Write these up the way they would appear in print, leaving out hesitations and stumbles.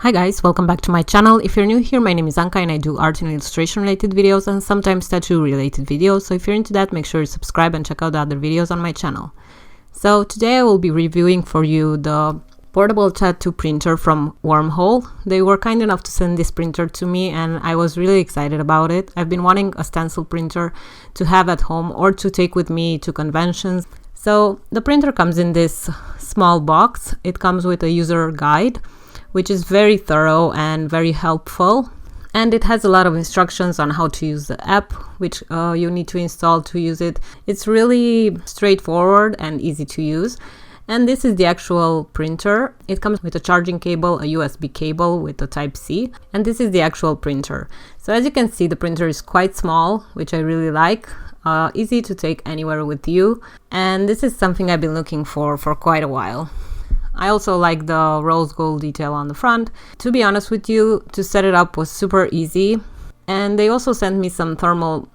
Hi guys, welcome back to my channel. If you're new here, my name is Anca and I do art and illustration related videos and sometimes tattoo related videos. So if you're into that, make sure you subscribe and check out the other videos on my channel. So today I will be reviewing for you the portable tattoo printer from Wormhole. They were kind enough to send this printer to me and I was really excited about it. I've been wanting a stencil printer to have at home or to take with me to conventions. So the printer comes in this small box. It comes with a user guide, which is very thorough and very helpful. And it has a lot of instructions on how to use the app, which you need to install to use it. It's really straightforward and easy to use. And this is the actual printer. It comes with a charging cable, a USB cable with a Type-C, and this is the actual printer. So as you can see, the printer is quite small, which I really like. Easy to take anywhere with you. And this is something I've been looking for quite a while. I also like the rose gold detail on the front. To be honest with you, to set it up was super easy. And they also sent me some thermal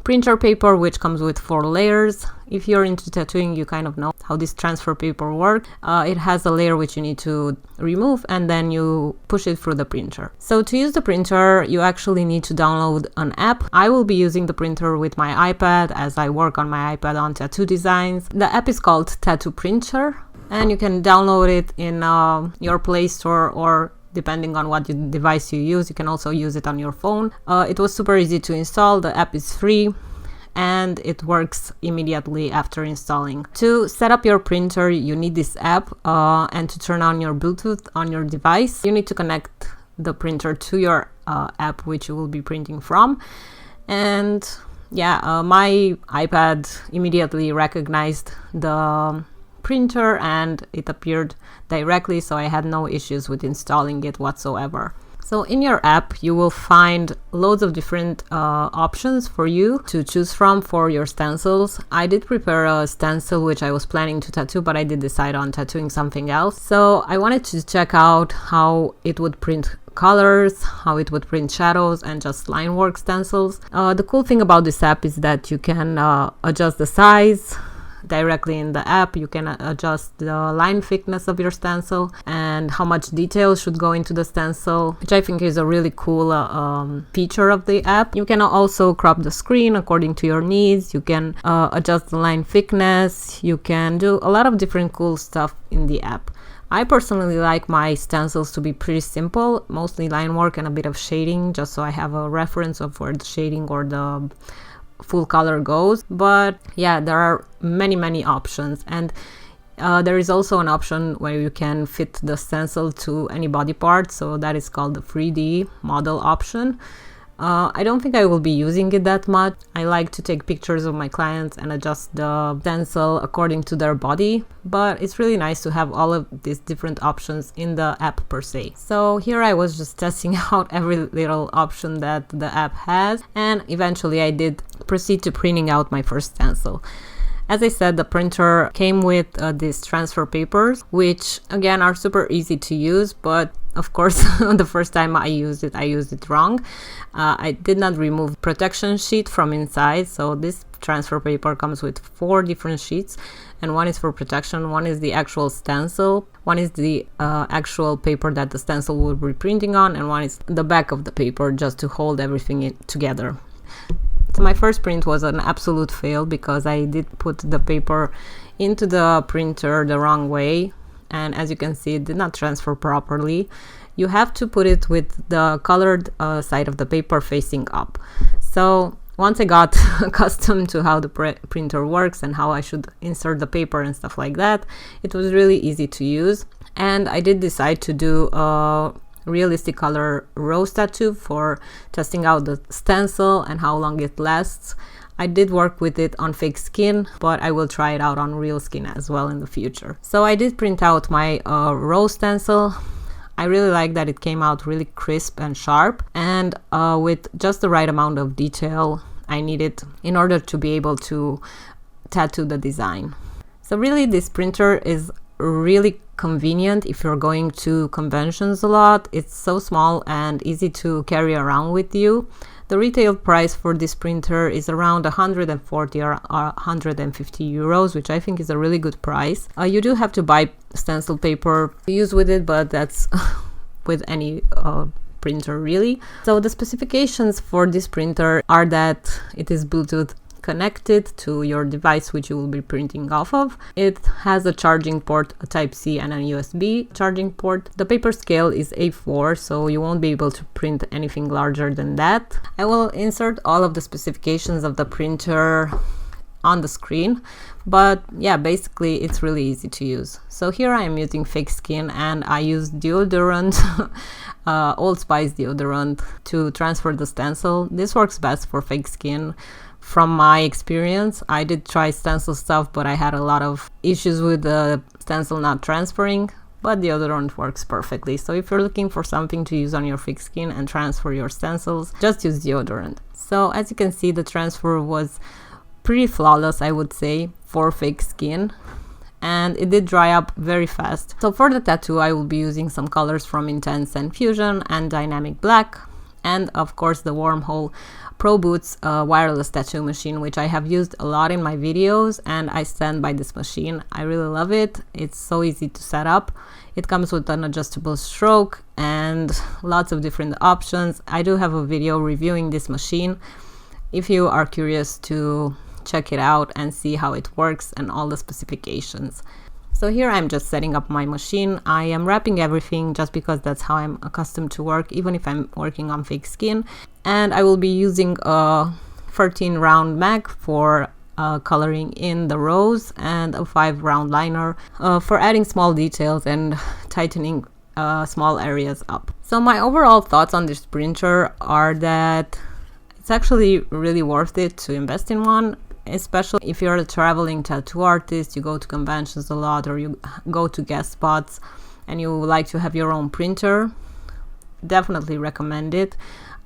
printer paper, which comes with 4 layers. If you're into tattooing, you kind of know how this transfer paper works. It has a layer which you need to remove and then you push it through the printer. So to use the printer, you actually need to download an app. I will be using the printer with my iPad as I work on my iPad on tattoo designs. The app is called Tattoo Printer and you can download it in your Play Store, or depending on what device you use, you can also use it on your phone. It was super easy to install. The app is free and it works immediately after installing. To set up your printer, you need this app, and to turn on your Bluetooth on your device, you need to connect the printer to your app which you will be printing from. And yeah, my iPad immediately recognized the printer and it appeared directly, so I had no issues with installing it whatsoever. So in your app you will find loads of different options for you to choose from for your stencils. I did prepare a stencil which I was planning to tattoo, but I did decide on tattooing something else. So I wanted to check out how it would print colors, how it would print shadows and just line work stencils. The cool thing about this app is that you can adjust the size directly in the app. You can adjust the line thickness of your stencil and how much detail should go into the stencil, which I think is a really cool feature of the app. You can also crop the screen according to your needs. You can adjust the line thickness. You can do a lot of different cool stuff in the app. I personally like my stencils to be pretty simple, mostly line work and a bit of shading, just so I have a reference of where the shading or the full color goes. But yeah, there are many options, and there is also an option where you can fit the stencil to any body part, so that is called the 3D model option. I don't think I will be using it that much. I like to take pictures of my clients and adjust the stencil according to their body, but it's really nice to have all of these different options in the app per se. So here I was just testing out every little option that the app has, and eventually I did proceed to printing out my first stencil. As I said, the printer came with these transfer papers, which again are super easy to use, but of course the first time I used it wrong. I did not remove protection sheet from inside, so this transfer paper comes with 4 different sheets, and one is for protection, one is the actual stencil, one is the actual paper that the stencil will be printing on, and one is the back of the paper just to hold everything together. So my first print was an absolute fail because I did put the paper into the printer the wrong way, and as you can see, it did not transfer properly. You have to put it with the colored side of the paper facing up. So once I got accustomed to how the printer works and how I should insert the paper and stuff like that, it was really easy to use. And I did decide to do a realistic color rose tattoo for testing out the stencil and how long it lasts. I did work with it on fake skin, but I will try it out on real skin as well in the future. So I did print out my rose stencil. I really like that it came out really crisp and sharp, and with just the right amount of detail I needed in order to be able to tattoo the design. So really this printer is really convenient if you're going to conventions a lot. It's so small and easy to carry around with you. The retail price for this printer is around 140 or 150 euros, which I think is a really good price. You do have to buy stencil paper to use with it, but that's with any printer really. So the specifications for this printer are that it is Bluetooth connected to your device which you will be printing off of. It has a charging port, a Type-C and a USB charging port. The paper scale is A4, so you won't be able to print anything larger than that. I will insert all of the specifications of the printer on the screen, but yeah, basically it's really easy to use. So here I am using fake skin, and I use deodorant, Old Spice deodorant, to transfer the stencil. This works best for fake skin. From my experience, I did try stencil stuff, but I had a lot of issues with the stencil not transferring, but deodorant works perfectly. So if you're looking for something to use on your fake skin and transfer your stencils, just use deodorant. So as you can see, the transfer was pretty flawless, I would say, for fake skin, and it did dry up very fast. So for the tattoo, I will be using some colors from Intense and Fusion and Dynamic Black, and of course the Wormhole Pro Boots wireless tattoo machine, which I have used a lot in my videos, and I stand by this machine. I really love it. It's so easy to set up. It comes with an adjustable stroke and lots of different options. I do have a video reviewing this machine if you are curious to check it out and see how it works and all the specifications. So here I'm just setting up my machine. I am wrapping everything just because that's how I'm accustomed to work, even if I'm working on fake skin. And I will be using a 13 round mag for coloring in the rows, and a 5 round liner for adding small details and tightening small areas up. So my overall thoughts on this printer are that it's actually really worth it to invest in one, especially if you're a traveling tattoo artist, you go to conventions a lot, or you go to guest spots and you like to have your own printer. Definitely recommend it.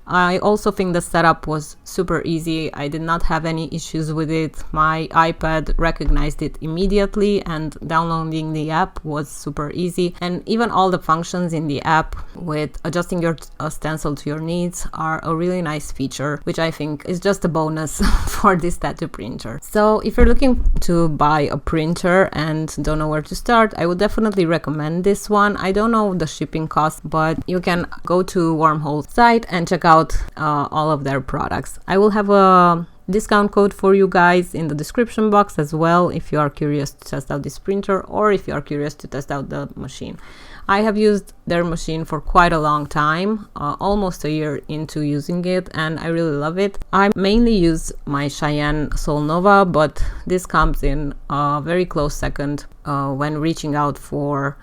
I also think the setup was super easy. I did not have any issues with it. My iPad recognized it immediately, and downloading the app was super easy. And even all the functions in the app with adjusting your stencil to your needs are a really nice feature, which I think is just a bonus for this tattoo printer. So if you're looking to buy a printer and don't know where to start, I would definitely recommend this one. I don't know the shipping cost, but you can go to Wormhole's site and check out all of their products. I will have a discount code for you guys in the description box as well if you are curious to test out this printer, or if you are curious to test out the machine. I have used their machine for quite a long time, almost a year into using it, and I really love it. I mainly use my Cheyenne Sol Nova, but this comes in a very close second when reaching out for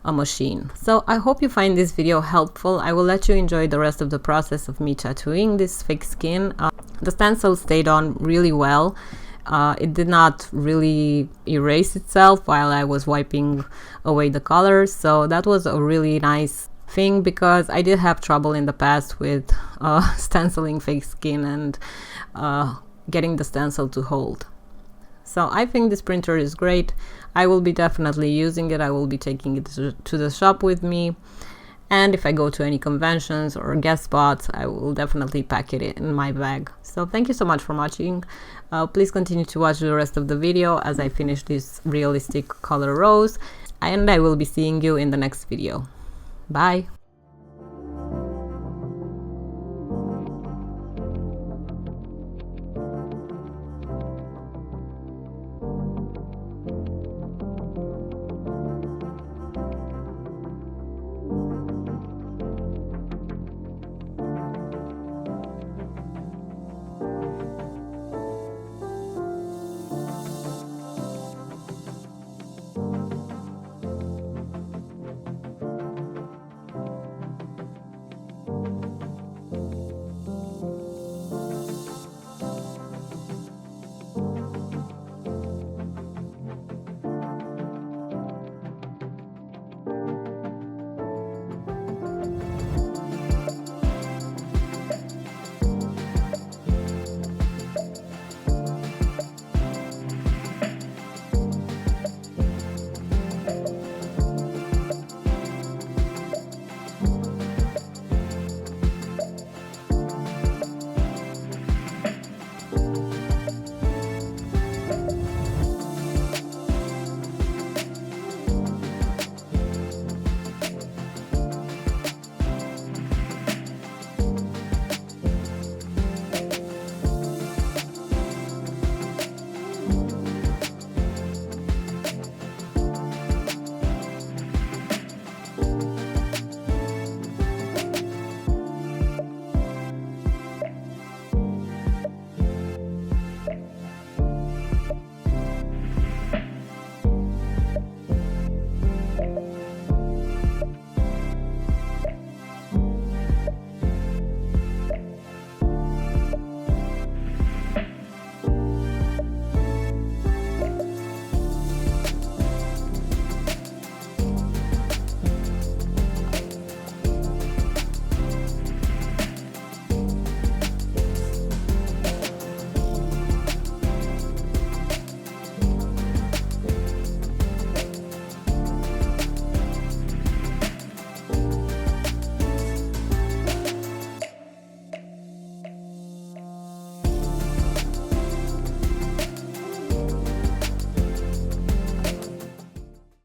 a machine. So I hope you find this video helpful. I will let you enjoy the rest of the process of me tattooing this fake skin. The stencil stayed on really well. It did not really erase itself while I was wiping away the colors, so that was a really nice thing, because I did have trouble in the past with stenciling fake skin and getting the stencil to hold. So I think this printer is great. I will be definitely using it. I will be taking it to the shop with me, and if I go to any conventions or guest spots, I will definitely pack it in my bag. So thank you so much for watching. Please continue to watch the rest of the video as I finish these realistic color rows, and I will be seeing you in the next video. Bye!